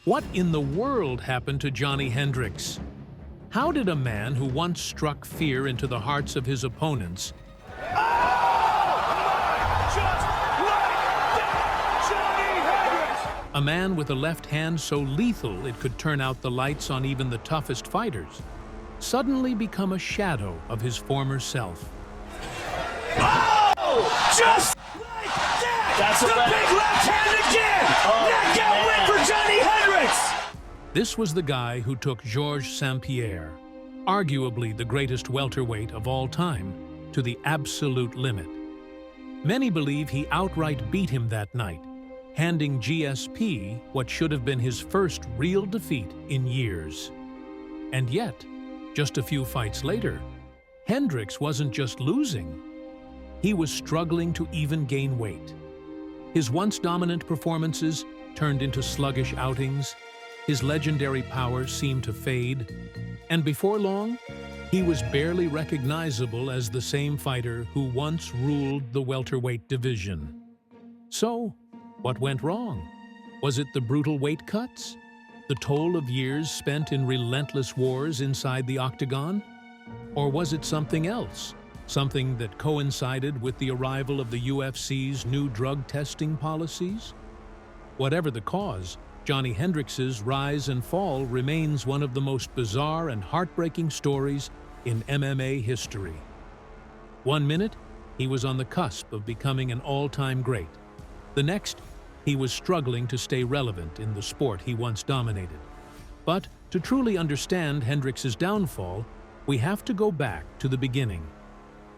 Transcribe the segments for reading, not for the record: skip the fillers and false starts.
What in the world happened to Johnny Hendricks? How did a man who once struck fear into the hearts of his opponents a man with a left hand so lethal it could turn out the lights on even the toughest fighters, suddenly become a shadow of his former self? Oh! Just like that! That's the big left hand again! Knockout win for Johnny Hendricks! This was the guy who took Georges St-Pierre, arguably the greatest welterweight of all time, to the absolute limit. Many believe he outright beat him that night, handing GSP what should have been his first real defeat in years. And yet, just a few fights later, Hendricks wasn't just losing. He was struggling to even gain weight. His once dominant performances turned into sluggish outings, his legendary power seemed to fade, and before long, he was barely recognizable as the same fighter who once ruled the welterweight division. So, what went wrong? Was it the brutal weight cuts? The toll of years spent in relentless wars inside the octagon? Or was it something else? Something that coincided with the arrival of the UFC's new drug testing policies? Whatever the cause, Johnny Hendricks's rise and fall remains one of the most bizarre and heartbreaking stories in MMA history. One minute, he was on the cusp of becoming an all-time great. The next, he was struggling to stay relevant in the sport he once dominated. But to truly understand Hendricks's downfall, we have to go back to the beginning,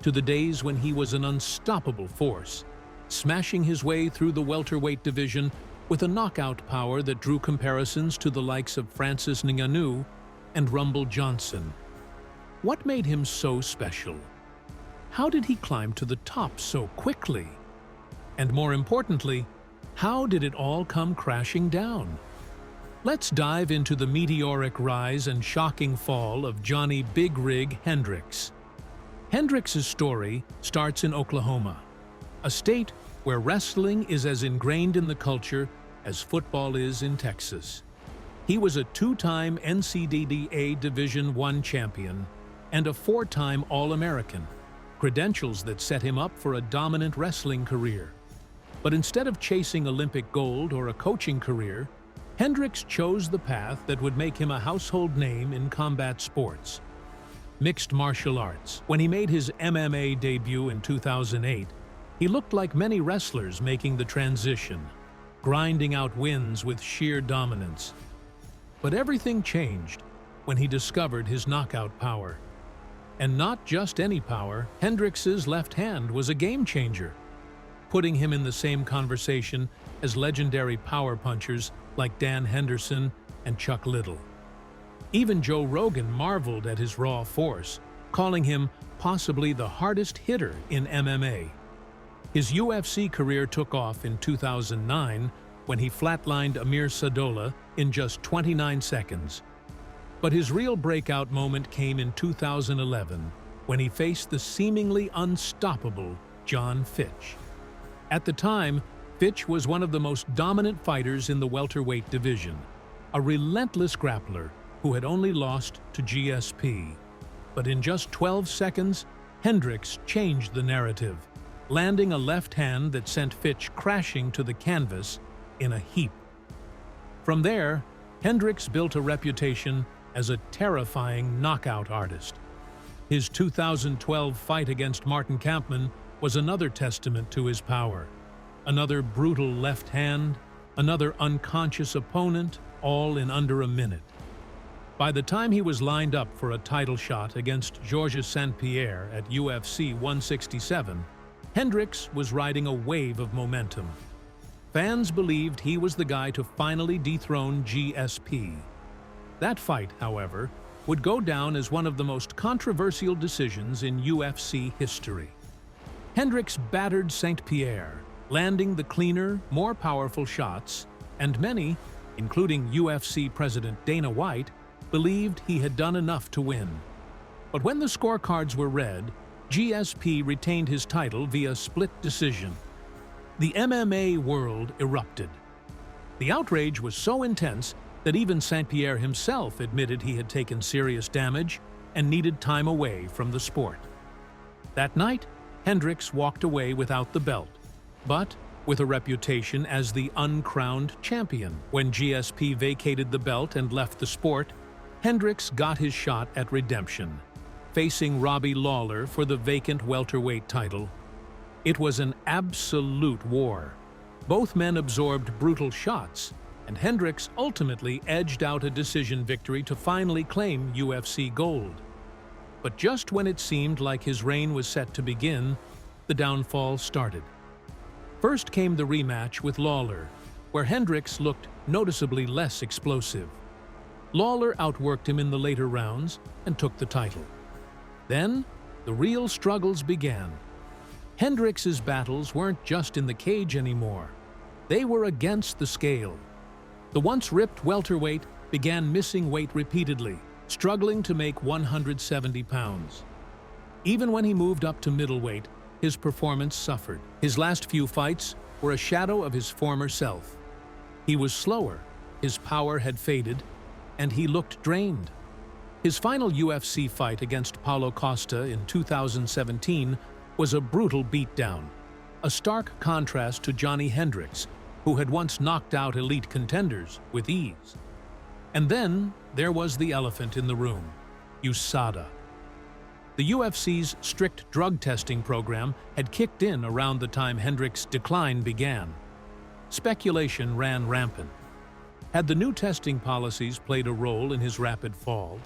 to the days when he was an unstoppable force, smashing his way through the welterweight division with a knockout power that drew comparisons to the likes of Francis Ngannou and Rumble Johnson. What made him so special? How did he climb to the top so quickly? And more importantly, how did it all come crashing down? Let's dive into the meteoric rise and shocking fall of Johnny Bigg Rigg Hendricks. Hendricks's story starts in Oklahoma, a state where wrestling is as ingrained in the culture as football is in Texas. He was a two-time NCAA Division I champion and a four-time All-American, credentials that set him up for a dominant wrestling career. But instead of chasing Olympic gold or a coaching career, Hendricks chose the path that would make him a household name in combat sports: mixed martial arts. When he made his MMA debut in 2008, he looked like many wrestlers making the transition, grinding out wins with sheer dominance. But everything changed when he discovered his knockout power. And not just any power, Hendricks's left hand was a game changer, putting him in the same conversation as legendary power punchers like Dan Henderson and Chuck Liddell. Even Joe Rogan marveled at his raw force, calling him possibly the hardest hitter in MMA. His UFC career took off in 2009 when he flatlined Amir Sadola in just 29 seconds. But his real breakout moment came in 2011 when he faced the seemingly unstoppable John Fitch. At the time, Fitch was one of the most dominant fighters in the welterweight division, a relentless grappler who had only lost to GSP. But in just 12 seconds, Hendricks changed the narrative, landing a left hand that sent Fitch crashing to the canvas in a heap. From there, Hendricks built a reputation as a terrifying knockout artist. His 2012 fight against Martin Kampmann was another testament to his power. Another brutal left hand, another unconscious opponent, all in under a minute. By the time he was lined up for a title shot against Georges St-Pierre at UFC 167, Hendricks was riding a wave of momentum. Fans believed he was the guy to finally dethrone GSP. That fight, however, would go down as one of the most controversial decisions in UFC history. Hendricks battered St-Pierre, landing the cleaner, more powerful shots, and many, including UFC President Dana White, believed he had done enough to win. But when the scorecards were read, GSP retained his title via split decision. The MMA world erupted. The outrage was so intense that even St. Pierre himself admitted he had taken serious damage and needed time away from the sport. That night, Hendricks walked away without the belt, but with a reputation as the uncrowned champion. When GSP vacated the belt and left the sport, Hendricks got his shot at redemption, facing Robbie Lawler for the vacant welterweight title. It was an absolute war. Both men absorbed brutal shots, and Hendricks ultimately edged out a decision victory to finally claim UFC gold. But just when it seemed like his reign was set to begin, the downfall started. First came the rematch with Lawler, where Hendricks looked noticeably less explosive. Lawler outworked him in the later rounds and took the title. Then, the real struggles began. Hendricks's battles weren't just in the cage anymore. They were against the scale. The once ripped welterweight began missing weight repeatedly, struggling to make 170 pounds. Even when he moved up to middleweight, his performance suffered. His last few fights were a shadow of his former self. He was slower, his power had faded, and he looked drained. His final UFC fight against Paulo Costa in 2017 was a brutal beatdown, a stark contrast to Johnny Hendricks, who had once knocked out elite contenders with ease. And then there was the elephant in the room, USADA. The UFC's strict drug testing program had kicked in around the time Hendricks' decline began. Speculation ran rampant. Had the new testing policies played a role in his rapid fall?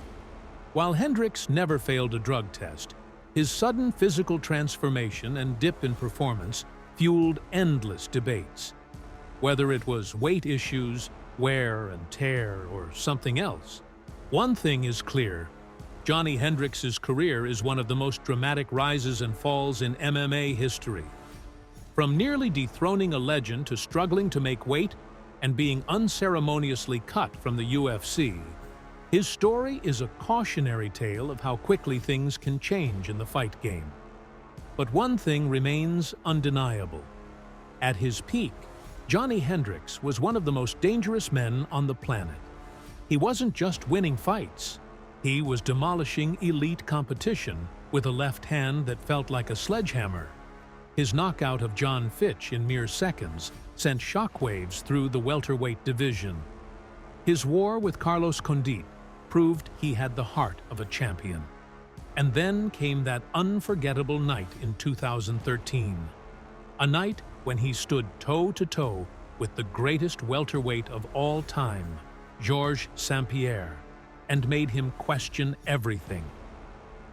While Hendricks never failed a drug test, his sudden physical transformation and dip in performance fueled endless debates. Whether it was weight issues, wear and tear, or something else, one thing is clear: Johnny Hendricks' career is one of the most dramatic rises and falls in MMA history. From nearly dethroning a legend to struggling to make weight and being unceremoniously cut from the UFC, his story is a cautionary tale of how quickly things can change in the fight game. But one thing remains undeniable. At his peak, Johnny Hendricks was one of the most dangerous men on the planet. He wasn't just winning fights. He was demolishing elite competition with a left hand that felt like a sledgehammer. His knockout of John Fitch in mere seconds sent shockwaves through the welterweight division. His war with Carlos Condit proved he had the heart of a champion. And then came that unforgettable night in 2013. A night when he stood toe-to-toe with the greatest welterweight of all time, Georges St. Pierre, and made him question everything.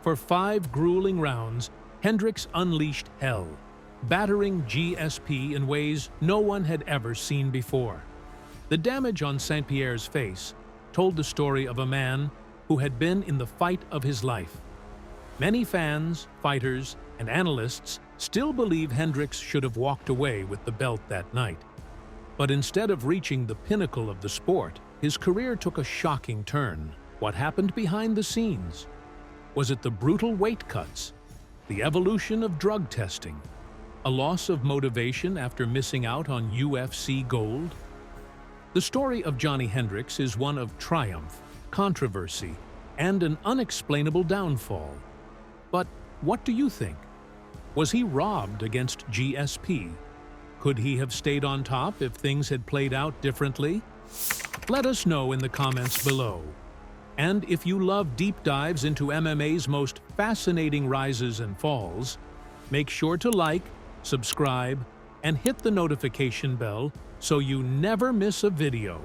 For 5 grueling rounds, Hendricks unleashed hell, battering GSP in ways no one had ever seen before. The damage on St. Pierre's face told the story of a man who had been in the fight of his life. Many fans, fighters, and analysts still believe Hendricks should have walked away with the belt that night. But instead of reaching the pinnacle of the sport, his career took a shocking turn. What happened behind the scenes? Was it the brutal weight cuts, the evolution of drug testing, a loss of motivation after missing out on UFC gold? The story of Johnny Hendricks is one of triumph, controversy, and an unexplainable downfall. But what do you think? Was he robbed against GSP? Could he have stayed on top if things had played out differently? Let us know in the comments below. And if you love deep dives into MMA's most fascinating rises and falls, make sure to like, subscribe, and hit the notification bell so you never miss a video.